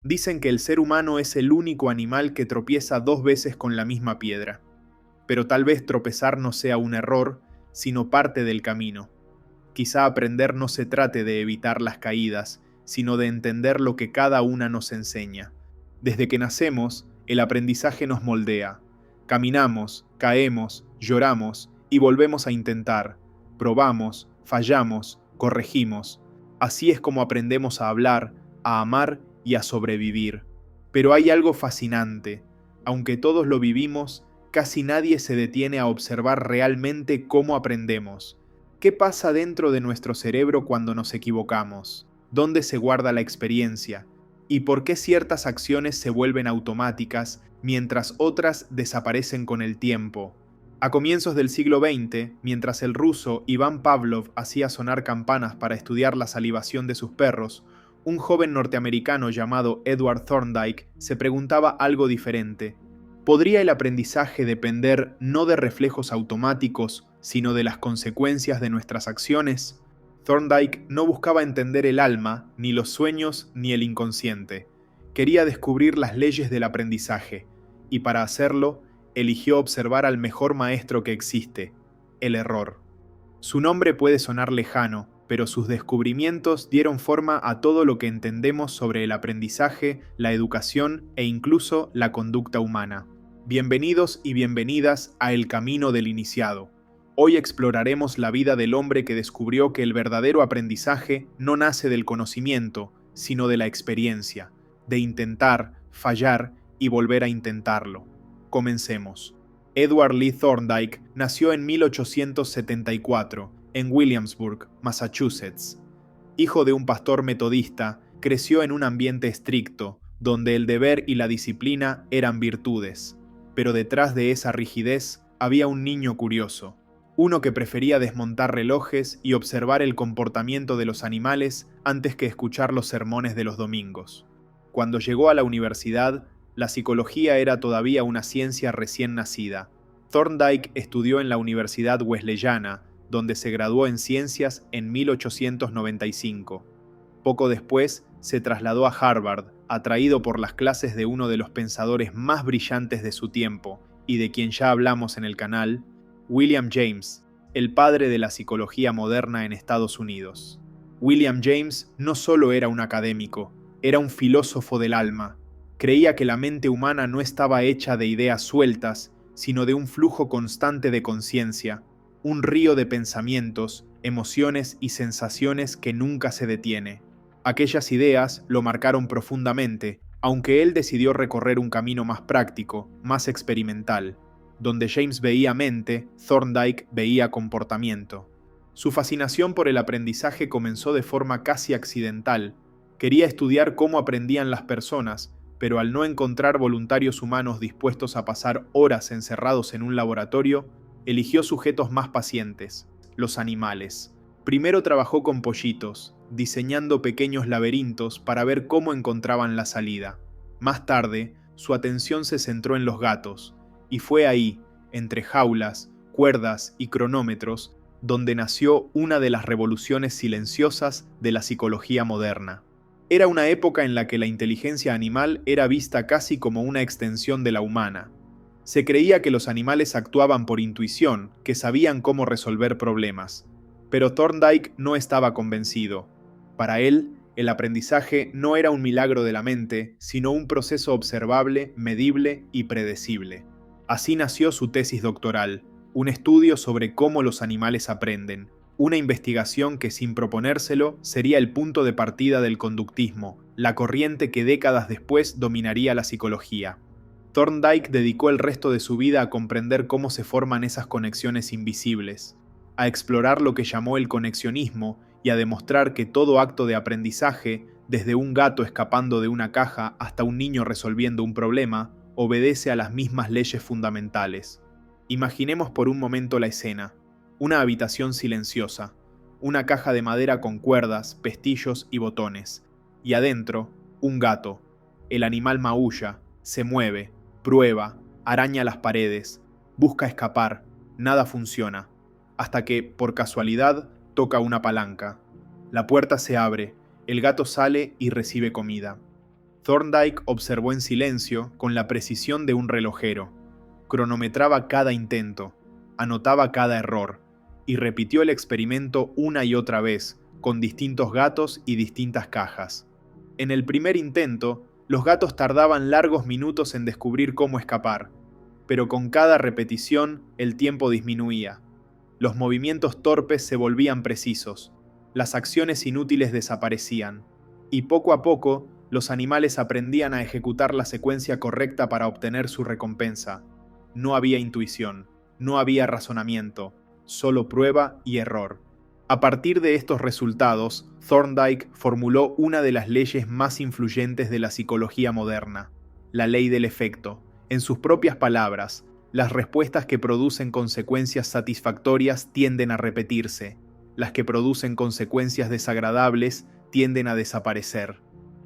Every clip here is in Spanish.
Dicen que el ser humano es el único animal que tropieza 2 veces con la misma piedra. Pero tal vez tropezar no sea un error, sino parte del camino. Quizá aprender no se trate de evitar las caídas, sino de entender lo que cada una nos enseña. Desde que nacemos, el aprendizaje nos moldea. Caminamos, caemos, lloramos y volvemos a intentar. Probamos, fallamos, corregimos. Así es como aprendemos a hablar, a amar y a sobrevivir. Pero hay algo fascinante. Aunque todos lo vivimos, casi nadie se detiene a observar realmente cómo aprendemos. ¿Qué pasa dentro de nuestro cerebro cuando nos equivocamos? ¿Dónde se guarda la experiencia? ¿Y por qué ciertas acciones se vuelven automáticas mientras otras desaparecen con el tiempo? A comienzos del siglo XX, mientras el ruso Iván Pavlov hacía sonar campanas para estudiar la salivación de sus perros, un joven norteamericano llamado Edward Thorndike se preguntaba algo diferente. ¿Podría el aprendizaje depender no de reflejos automáticos, sino de las consecuencias de nuestras acciones? Thorndike no buscaba entender el alma, ni los sueños, ni el inconsciente. Quería descubrir las leyes del aprendizaje, y para hacerlo, eligió observar al mejor maestro que existe, el error. Su nombre puede sonar lejano, pero sus descubrimientos dieron forma a todo lo que entendemos sobre el aprendizaje, la educación e incluso la conducta humana. Bienvenidos y bienvenidas a El Camino del Iniciado. Hoy exploraremos la vida del hombre que descubrió que el verdadero aprendizaje no nace del conocimiento, sino de la experiencia, de intentar, fallar y volver a intentarlo. Comencemos. Edward Lee Thorndike nació en 1874 en Williamsburg, Massachusetts. Hijo de un pastor metodista, creció en un ambiente estricto, donde el deber y la disciplina eran virtudes. Pero detrás de esa rigidez había un niño curioso, uno que prefería desmontar relojes y observar el comportamiento de los animales antes que escuchar los sermones de los domingos. Cuando llegó a la universidad, la psicología era todavía una ciencia recién nacida. Thorndike estudió en la Universidad Wesleyana, donde se graduó en ciencias en 1895. Poco después, se trasladó a Harvard, atraído por las clases de uno de los pensadores más brillantes de su tiempo, y de quien ya hablamos en el canal, William James, el padre de la psicología moderna en Estados Unidos. William James no solo era un académico, era un filósofo del alma. Creía que la mente humana no estaba hecha de ideas sueltas, sino de un flujo constante de conciencia, un río de pensamientos, emociones y sensaciones que nunca se detiene. Aquellas ideas lo marcaron profundamente, aunque él decidió recorrer un camino más práctico, más experimental. Donde James veía mente, Thorndike veía comportamiento. Su fascinación por el aprendizaje comenzó de forma casi accidental. Quería estudiar cómo aprendían las personas, pero al no encontrar voluntarios humanos dispuestos a pasar horas encerrados en un laboratorio, eligió sujetos más pacientes, los animales. Primero trabajó con pollitos, diseñando pequeños laberintos para ver cómo encontraban la salida. Más tarde, su atención se centró en los gatos, y fue ahí, entre jaulas, cuerdas y cronómetros, donde nació una de las revoluciones silenciosas de la psicología moderna. Era una época en la que la inteligencia animal era vista casi como una extensión de la humana. Se creía que los animales actuaban por intuición, que sabían cómo resolver problemas. Pero Thorndike no estaba convencido. Para él, el aprendizaje no era un milagro de la mente, sino un proceso observable, medible y predecible. Así nació su tesis doctoral, un estudio sobre cómo los animales aprenden, una investigación que sin proponérselo sería el punto de partida del conductismo, la corriente que décadas después dominaría la psicología. Thorndike dedicó el resto de su vida a comprender cómo se forman esas conexiones invisibles, a explorar lo que llamó el conexionismo y a demostrar que todo acto de aprendizaje, desde un gato escapando de una caja hasta un niño resolviendo un problema, obedece a las mismas leyes fundamentales. Imaginemos por un momento la escena. Una habitación silenciosa, una caja de madera con cuerdas, pestillos y botones, y adentro, un gato. El animal maulla, se mueve, prueba, araña las paredes, busca escapar, nada funciona, hasta que, por casualidad, toca una palanca. La puerta se abre, el gato sale y recibe comida. Thorndike observó en silencio con la precisión de un relojero. Cronometraba cada intento, anotaba cada error, y repitió el experimento una y otra vez, con distintos gatos y distintas cajas. En el primer intento, los gatos tardaban largos minutos en descubrir cómo escapar, pero con cada repetición el tiempo disminuía. Los movimientos torpes se volvían precisos, las acciones inútiles desaparecían, y poco a poco los animales aprendían a ejecutar la secuencia correcta para obtener su recompensa. No había intuición, no había razonamiento, solo prueba y error. A partir de estos resultados, Thorndike formuló una de las leyes más influyentes de la psicología moderna, la ley del efecto. En sus propias palabras, las respuestas que producen consecuencias satisfactorias tienden a repetirse, las que producen consecuencias desagradables tienden a desaparecer.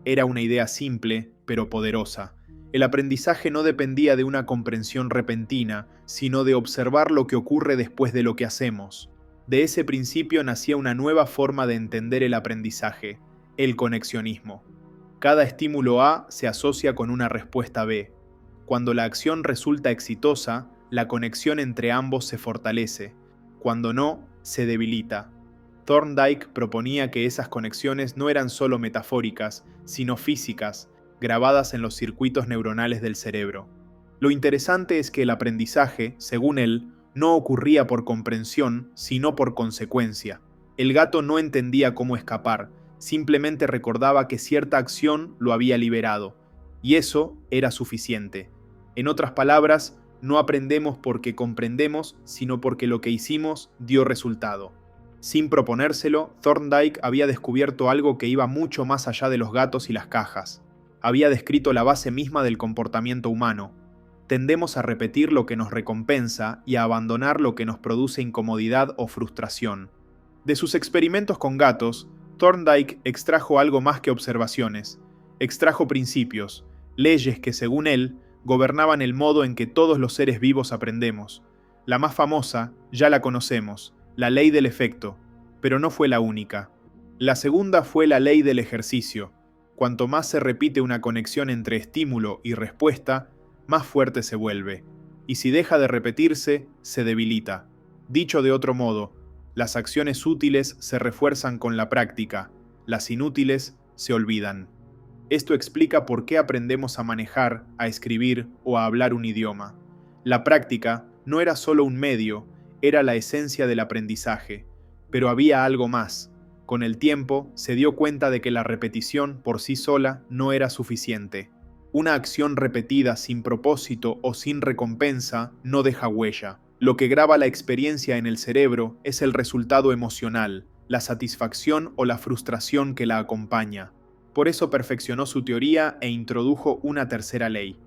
Era una idea simple, pero poderosa. El aprendizaje no dependía de una comprensión repentina, sino de observar lo que ocurre después de lo que hacemos. De ese principio nacía una nueva forma de entender el aprendizaje, el conexionismo. Cada estímulo A se asocia con una respuesta B. Cuando la acción resulta exitosa, la conexión entre ambos se fortalece. Cuando no, se debilita. Thorndike proponía que esas conexiones no eran solo metafóricas, sino físicas, grabadas en los circuitos neuronales del cerebro. Lo interesante es que el aprendizaje, según él, no ocurría por comprensión, sino por consecuencia. El gato no entendía cómo escapar, simplemente recordaba que cierta acción lo había liberado, y eso era suficiente. En otras palabras, no aprendemos porque comprendemos, sino porque lo que hicimos dio resultado. Sin proponérselo, Thorndike había descubierto algo que iba mucho más allá de los gatos y las cajas. Había descrito la base misma del comportamiento humano. Tendemos a repetir lo que nos recompensa y a abandonar lo que nos produce incomodidad o frustración. De sus experimentos con gatos, Thorndike extrajo algo más que observaciones. Extrajo principios, leyes que, según él, gobernaban el modo en que todos los seres vivos aprendemos. La más famosa, ya la conocemos, la ley del efecto, pero no fue la única. La segunda fue la ley del ejercicio. Cuanto más se repite una conexión entre estímulo y respuesta, más fuerte se vuelve, y si deja de repetirse, se debilita. Dicho de otro modo, las acciones útiles se refuerzan con la práctica, las inútiles se olvidan. Esto explica por qué aprendemos a manejar, a escribir o a hablar un idioma. La práctica no era solo un medio, era la esencia del aprendizaje, pero había algo más. Con el tiempo, se dio cuenta de que la repetición por sí sola no era suficiente. Una acción repetida sin propósito o sin recompensa no deja huella. Lo que graba la experiencia en el cerebro es el resultado emocional, la satisfacción o la frustración que la acompaña. Por eso perfeccionó su teoría e introdujo una tercera ley,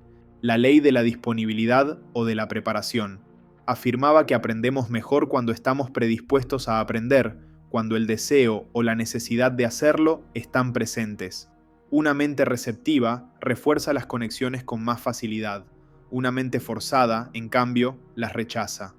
la ley de la disponibilidad o de la preparación. Afirmaba que aprendemos mejor cuando estamos predispuestos a aprender, cuando el deseo o la necesidad de hacerlo están presentes. Una mente receptiva refuerza las conexiones con más facilidad. Una mente forzada, en cambio, las rechaza.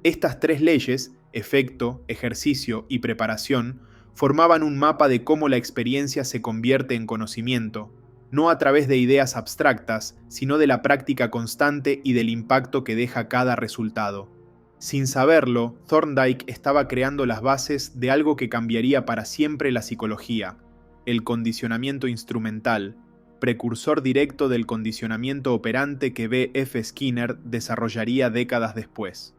Estas tres leyes, efecto, ejercicio y preparación, formaban un mapa de cómo la experiencia se convierte en conocimiento, no a través de ideas abstractas, sino de la práctica constante y del impacto que deja cada resultado. Sin saberlo, Thorndike estaba creando las bases de algo que cambiaría para siempre la psicología, el condicionamiento instrumental, precursor directo del condicionamiento operante que B. F. Skinner desarrollaría décadas después.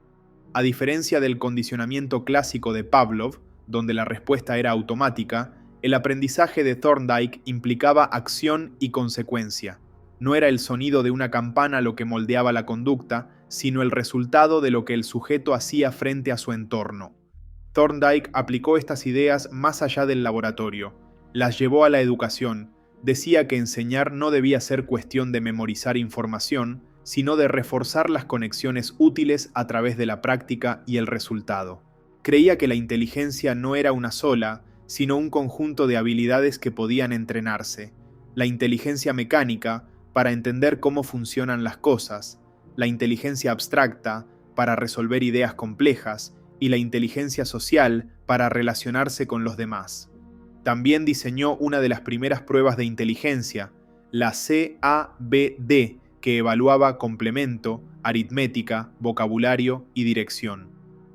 A diferencia del condicionamiento clásico de Pavlov, donde la respuesta era automática, el aprendizaje de Thorndike implicaba acción y consecuencia. No era el sonido de una campana lo que moldeaba la conducta, sino el resultado de lo que el sujeto hacía frente a su entorno. Thorndike aplicó estas ideas más allá del laboratorio, las llevó a la educación. Decía que enseñar no debía ser cuestión de memorizar información, sino de reforzar las conexiones útiles a través de la práctica y el resultado. Creía que la inteligencia no era una sola, sino un conjunto de habilidades que podían entrenarse. La inteligencia mecánica, para entender cómo funcionan las cosas, la inteligencia abstracta, para resolver ideas complejas, y la inteligencia social, para relacionarse con los demás. También diseñó una de las primeras pruebas de inteligencia, la CABD, que evaluaba complemento, aritmética, vocabulario y dirección.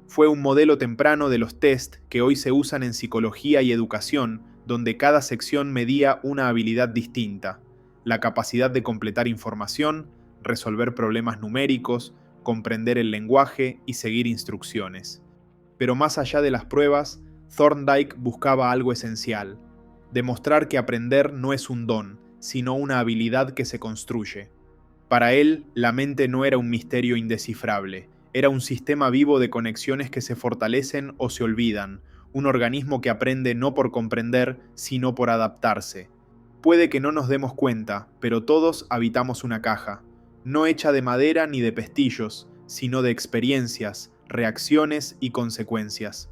Fue un modelo temprano de los test que hoy se usan en psicología y educación, donde cada sección medía una habilidad distinta: la capacidad de completar información, resolver problemas numéricos, comprender el lenguaje y seguir instrucciones. Pero más allá de las pruebas, Thorndike buscaba algo esencial: demostrar que aprender no es un don, sino una habilidad que se construye. Para él, la mente no era un misterio indescifrable, era un sistema vivo de conexiones que se fortalecen o se olvidan, un organismo que aprende no por comprender, sino por adaptarse. Puede que no nos demos cuenta, pero todos habitamos una caja, no hecha de madera ni de pestillos, sino de experiencias, reacciones y consecuencias.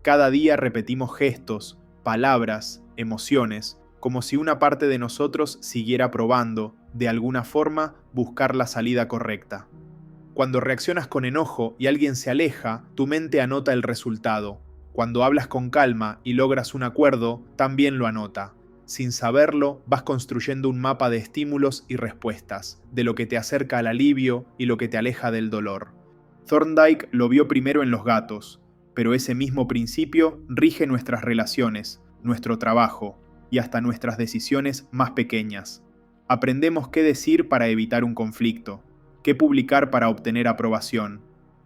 Cada día repetimos gestos, palabras, emociones, como si una parte de nosotros siguiera probando, de alguna forma, buscar la salida correcta. Cuando reaccionas con enojo y alguien se aleja, tu mente anota el resultado. Cuando hablas con calma y logras un acuerdo, también lo anota. Sin saberlo, vas construyendo un mapa de estímulos y respuestas, de lo que te acerca al alivio y lo que te aleja del dolor. Thorndike lo vio primero en los gatos, pero ese mismo principio rige nuestras relaciones, nuestro trabajo y hasta nuestras decisiones más pequeñas. Aprendemos qué decir para evitar un conflicto, qué publicar para obtener aprobación,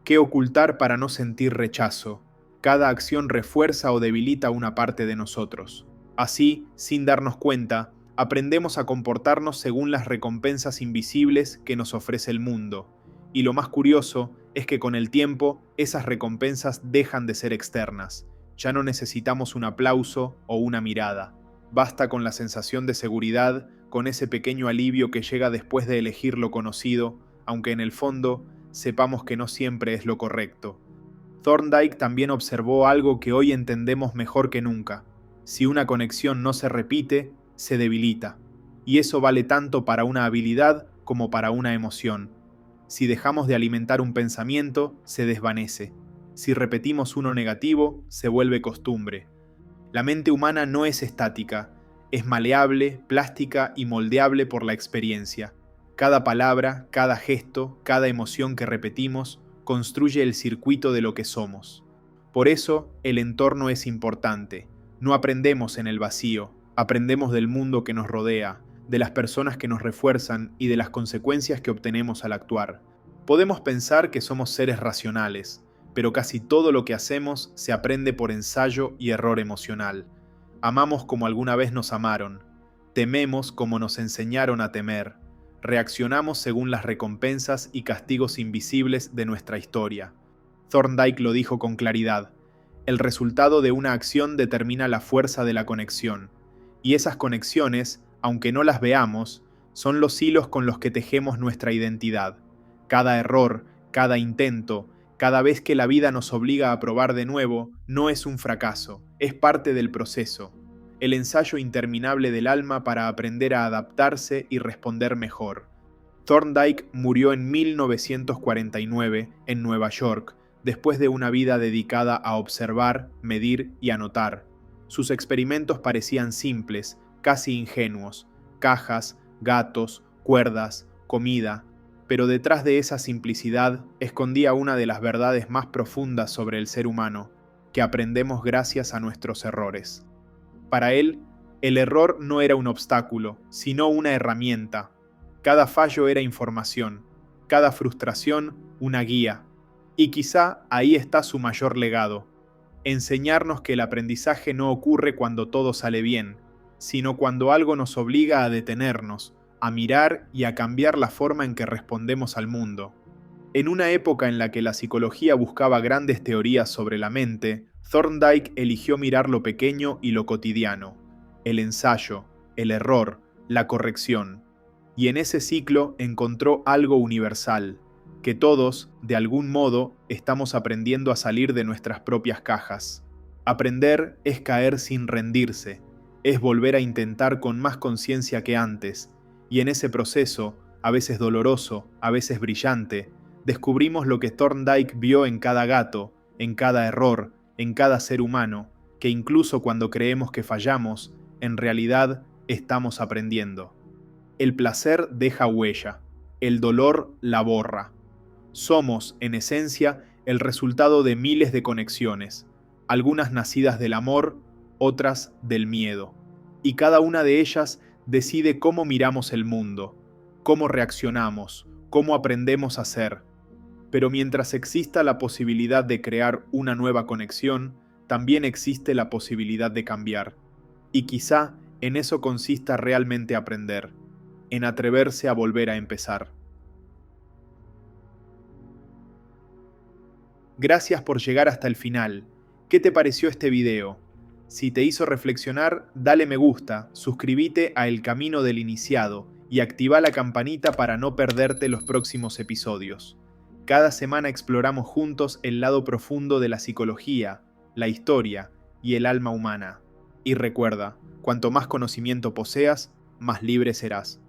qué ocultar para no sentir rechazo. Cada acción refuerza o debilita una parte de nosotros. Así, sin darnos cuenta, aprendemos a comportarnos según las recompensas invisibles que nos ofrece el mundo. Y lo más curioso es que con el tiempo esas recompensas dejan de ser externas. Ya no necesitamos un aplauso o una mirada. Basta con la sensación de seguridad, con ese pequeño alivio que llega después de elegir lo conocido, aunque en el fondo sepamos que no siempre es lo correcto. Thorndike también observó algo que hoy entendemos mejor que nunca: si una conexión no se repite, se debilita. Y eso vale tanto para una habilidad como para una emoción. Si dejamos de alimentar un pensamiento, se desvanece. Si repetimos uno negativo, se vuelve costumbre. La mente humana no es estática, es maleable, plástica y moldeable por la experiencia. Cada palabra, cada gesto, cada emoción que repetimos construye el circuito de lo que somos. Por eso, el entorno es importante. No aprendemos en el vacío, aprendemos del mundo que nos rodea, de las personas que nos refuerzan y de las consecuencias que obtenemos al actuar. Podemos pensar que somos seres racionales, pero casi todo lo que hacemos se aprende por ensayo y error emocional. Amamos como alguna vez nos amaron, tememos como nos enseñaron a temer, reaccionamos según las recompensas y castigos invisibles de nuestra historia. Thorndike lo dijo con claridad: el resultado de una acción determina la fuerza de la conexión, y esas conexiones, aunque no las veamos, son los hilos con los que tejemos nuestra identidad. Cada error, cada intento, cada vez que la vida nos obliga a probar de nuevo, no es un fracaso, es parte del proceso, el ensayo interminable del alma para aprender a adaptarse y responder mejor. Thorndike murió en 1949 en Nueva York, después de una vida dedicada a observar, medir y anotar. Sus experimentos parecían simples, casi ingenuos: cajas, gatos, cuerdas, comida. Pero detrás de esa simplicidad escondía una de las verdades más profundas sobre el ser humano, que aprendemos gracias a nuestros errores. Para él, el error no era un obstáculo, sino una herramienta. Cada fallo era información, cada frustración una guía. Y quizá ahí está su mayor legado: enseñarnos que el aprendizaje no ocurre cuando todo sale bien, sino cuando algo nos obliga a detenernos, a mirar y a cambiar la forma en que respondemos al mundo. En una época en la que la psicología buscaba grandes teorías sobre la mente, Thorndike eligió mirar lo pequeño y lo cotidiano: el ensayo, el error, la corrección. Y en ese ciclo encontró algo universal: que todos, de algún modo, estamos aprendiendo a salir de nuestras propias cajas. Aprender es caer sin rendirse, es volver a intentar con más conciencia que antes, y en ese proceso, a veces doloroso, a veces brillante, descubrimos lo que Thorndike vio en cada gato, en cada error, en cada ser humano, que incluso cuando creemos que fallamos, en realidad estamos aprendiendo. El placer deja huella, el dolor la borra. Somos, en esencia, el resultado de miles de conexiones, algunas nacidas del amor, otras del miedo. Y cada una de ellas decide cómo miramos el mundo, cómo reaccionamos, cómo aprendemos a ser. Pero mientras exista la posibilidad de crear una nueva conexión, también existe la posibilidad de cambiar. Y quizá en eso consista realmente aprender, en atreverse a volver a empezar. Gracias por llegar hasta el final. ¿Qué te pareció este video? Si te hizo reflexionar, dale me gusta, suscríbete a El Camino del Iniciado y activa la campanita para no perderte los próximos episodios. Cada semana exploramos juntos el lado profundo de la psicología, la historia y el alma humana. Y recuerda, cuanto más conocimiento poseas, más libre serás.